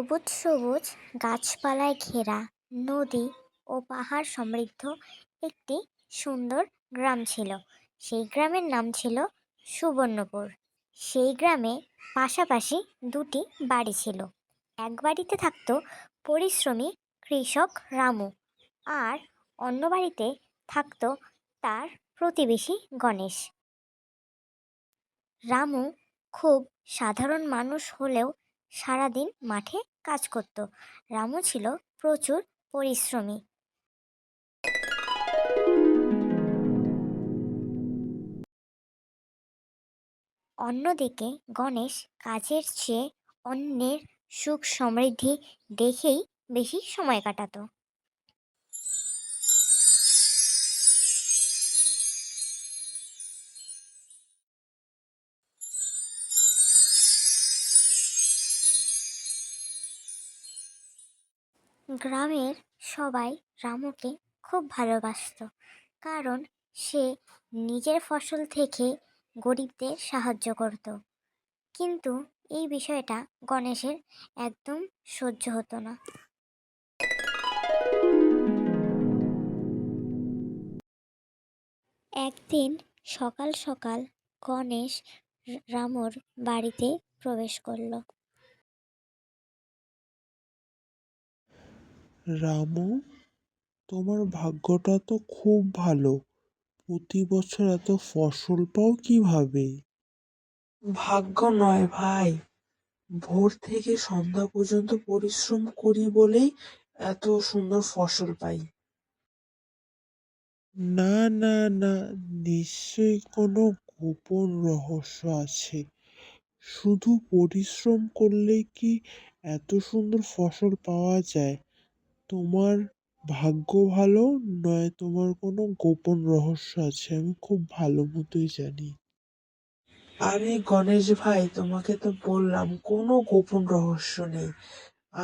সবুজ সবুজ গাছপালায় ঘেরা নদী ও পাহাড় সমৃদ্ধ একটি সুন্দর গ্রাম ছিল। সেই গ্রামের নাম ছিল সুবর্ণপুর। সেই গ্রামে পাশাপাশি দুটি বাড়ি ছিল। এক বাড়িতে থাকতো পরিশ্রমী কৃষক রামু, আর অন্য বাড়িতে থাকতো তার প্রতিবেশী গণেশ। রামু খুব সাধারণ মানুষ হলেও সারাদিন মাঠে কাজ করত। রামু ছিল প্রচুর পরিশ্রমী। অন্যদিকে গণেশ কাজের চেয়ে অন্যের সুখ সমৃদ্ধি দেখেই বেশি সময় কাটাতো। গ্রামের সবাই রামুকে খুব ভালোবাসতো, কারণ সে নিজের ফসল থেকে গরিবদের সাহায্য করত। কিন্তু এই বিষয়টা গণেশের একদম সহ্য হতো না। একদিন সকাল সকাল গণেশ রামুর বাড়িতে প্রবেশ করলো। রামু, তোমার ভাগ্যটা তো খুব ভালো। প্রতি বছর এত ফসল পাও কিভাবে? ভাগ্য নয় ভাই, ভোর থেকে সন্ধ্যা পর্যন্ত পরিশ্রম করি বলেই এত সুন্দর ফসল পাই। না না না, নিশ্চয়ই কোনো গোপন রহস্য আছে। শুধু পরিশ্রম করলেই কি এত সুন্দর ফসল পাওয়া যায়? তোমার ভাগ্য ভালো, নয় তোমার কোনো গোপন রহস্য আছে, আমি খুব ভালো মতোই জানি। আরে গণেশ ভাই, তোমাকে তো বললাম কোনো গোপন রহস্য নেই।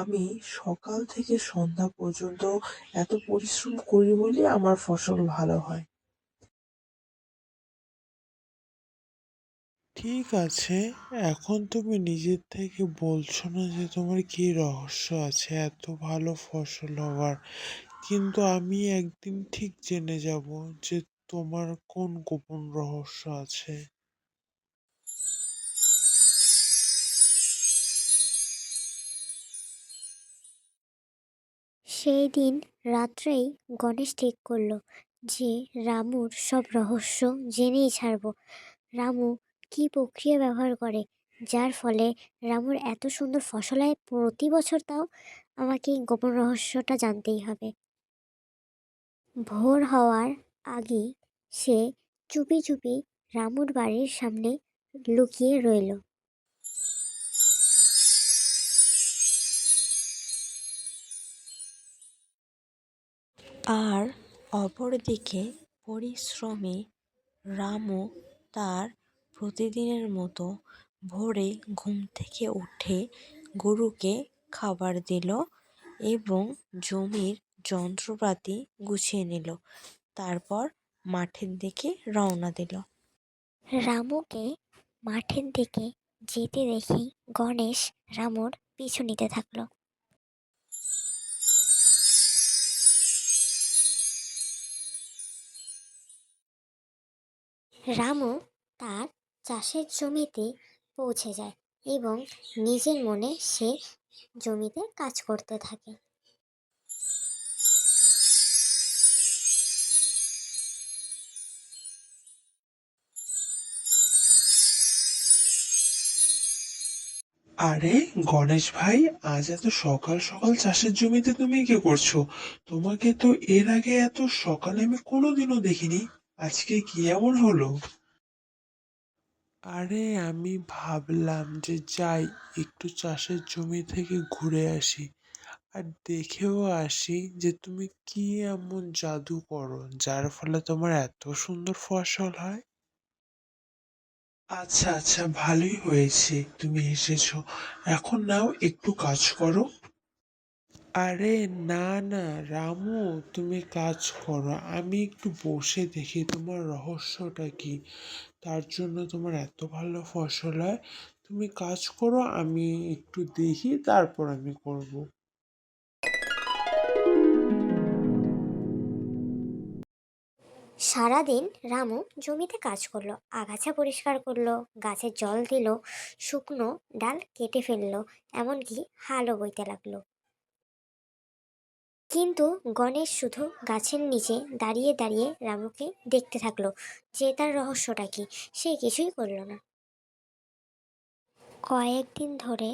আমি সকাল থেকে সন্ধ্যা পর্যন্ত এত পরিশ্রম করি বলে আমার ফসল ভালো হয়। ঠিক আছে, এখন তুমি নিজের থেকে বলছো না যে তোমার কি রহস্য আছে এত ভালো ফসল হওয়ার, কিন্তু আমি একদিন ঠিক জেনে যাব যে তোমার কোন গোপন রহস্য আছে। সেই দিন রাত্রেই গণেশ ঠিক করলো যে রামুর সব রহস্য জেনেই ছাড়বো। রামু কি প্রক্রিয়া ব্যবহার করে যার ফলে রামুর এত সুন্দর ফসল হয় প্রতি বছর, তাও আমাকে এই গোপন রহস্যটা জানতেই হবে। ভোর হওয়ার আগেই সে চুপি চুপি রামুর বাড়ির সামনে লুকিয়ে রইল। আর অপরদিকে পরিশ্রমী রামু তার প্রতিদিনের মতো ভোরে ঘুম থেকে উঠে গরুকে খাবার দিল এবং জমির যন্ত্রপাতি গুছিয়ে নিল। তারপর মাঠের দিকে রওনা দিল। রামুকে মাঠের দিকে যেতে দেখি গণেশ রামুর পিছু নিতে থাকলো। রামু তার চাষের জমিতে পৌঁছে যায় এবং নিজের মনে সে জমিতে কাজ করতে থাকে। আরে গণেশ ভাই, আজ এত সকাল সকাল চাষের জমিতে তুমি কি করছো? তোমাকে তো এর আগে এত সকালে আমি কোনোদিনও দেখিনি। আজকে কি এমন হলো? আরে আমি ভাবলাম যে যাই, একটু চাষের জমি থেকে ঘুরে আসি আর দেখেও আসি যে তুমি কি এমন জাদু করো যার ফলে তোমার এত সুন্দর ফসল হয়। আচ্ছা আচ্ছা, ভালোই হয়েছে তুমি এসেছো। এখন নাও একটু কাজ করো। আরে না না রামু, তুমি কাজ করো, আমি একটু বসে দেখি তোমার রহস্যটা কি, তার জন্য তোমার এত ভালো ফসল হয়। তুমি কাজ করো, আমি একটু দেখি, তারপর আমি করব। সারাদিন রামু জমিতে কাজ করলো, আগাছা পরিষ্কার করলো, গাছে জল দিল, শুকনো ডাল কেটে ফেললো, এমনকি হালও বইতে লাগলো। কিন্তু গণেশ শুধু গাছের নিচে দাঁড়িয়ে দাঁড়িয়ে রামুকে দেখতে থাকলো যে তার রহস্যটা কি। সে কিছুই করলো না। কয়েকদিন ধরে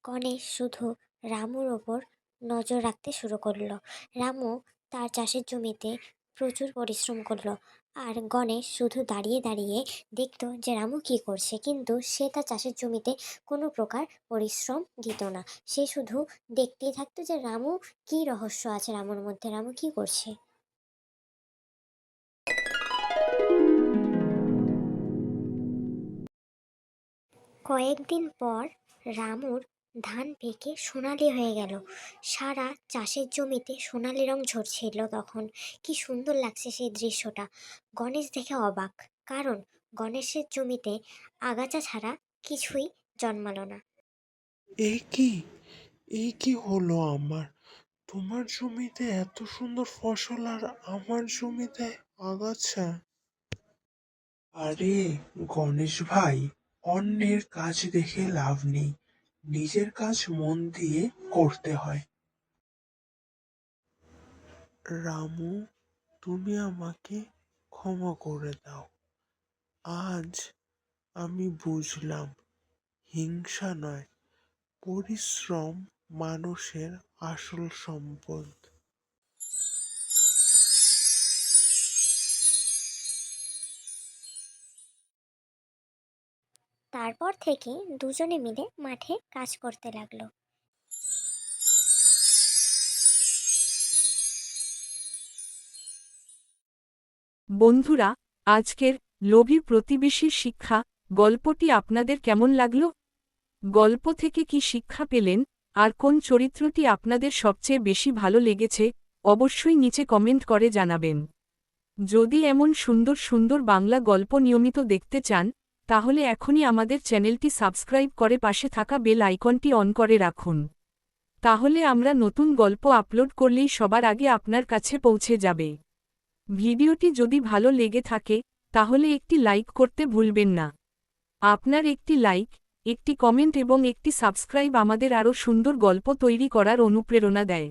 গণেশ শুধু রামুর ওপর নজর রাখতে শুরু করলো। রামু তার চাষের জমিতে প্রচুর পরিশ্রম করলো, আর গণেশ শুধু দাঁড়িয়ে দাঁড়িয়ে দেখতো যে রামু কি করছে, কিন্তু সে তার চাষের জমিতে কোনো প্রকার পরিশ্রম দিত না। সে শুধু দেখতেই থাকতো যে রামু কি রহস্য আছে রামুর মধ্যে, রামু কি করছে। কয়েকদিন পর রামুর ধান পেকে সোনালি হয়ে গেল। সারা চাষের জমিতে সোনালি রং ঝরছিল তখন। কি সুন্দর লাগছে সেই দৃশ্যটা। গণেশ দেখে অবাক, কারণ গণেশের জমিতে আগাছা ছাড়া কিছুই জন্মালো না। এ কি এ কি হলো আমার? তোমার জমিতে এত সুন্দর ফসল, আর আমার জমিতে আগাছা! আরে গণেশ ভাই, অন্যের কাজ দেখে লাভ নেই, নিজের কাজ মন দিয়ে করতে হয়। রামু, তুমি আমাকে ক্ষমা করে দাও। আজ আমি বুঝলাম, হিংসা নয়, পরিশ্রম মানুষের আসল সম্পদ। তারপর থেকে দুজনে মিলে মাঠে কাজ করতে লাগলো। বন্ধুরা, আজকের লোভী প্রতিবেশীর শিক্ষা গল্পটি আপনাদের কেমন লাগলো? গল্প থেকে কি শিক্ষা পেলেন, আর কোন চরিত্রটি আপনাদের সবচেয়ে বেশি ভালো লেগেছে, অবশ্যই নিচে কমেন্ট করে জানাবেন। যদি এমন সুন্দর সুন্দর বাংলা গল্প নিয়মিত দেখতে চান, তাহলে এখনই আমাদের চ্যানেলটি সাবস্ক্রাইব করে পাশে থাকা বেল আইকনটি অন করে রাখুন। তাহলে আমরা নতুন গল্প আপলোড করলেই সবার আগে আপনার কাছে পৌঁছে যাবে। ভিডিওটি যদি ভালো লেগে থাকে, তাহলে একটি লাইক করতে ভুলবেন না। আপনার একটি লাইক, একটি কমেন্ট এবং একটি সাবস্ক্রাইব আমাদের আরও সুন্দর গল্প তৈরি করার অনুপ্রেরণা দেয়।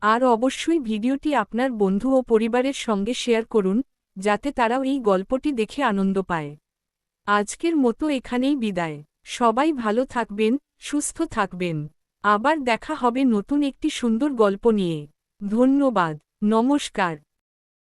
আর অবশ্যই ভিডিওটি আপনার বন্ধু ও পরিবারের সঙ্গে শেয়ার করুন, যাতে তারাও এই গল্পটি দেখে আনন্দ পায়। আজকের মতো এখানেই বিদায়। সবাই ভালো থাকবেন, সুস্থ থাকবেন। আবার দেখা হবে নতুন একটি সুন্দর গল্প নিয়ে। ধন্যবাদ। নমস্কার।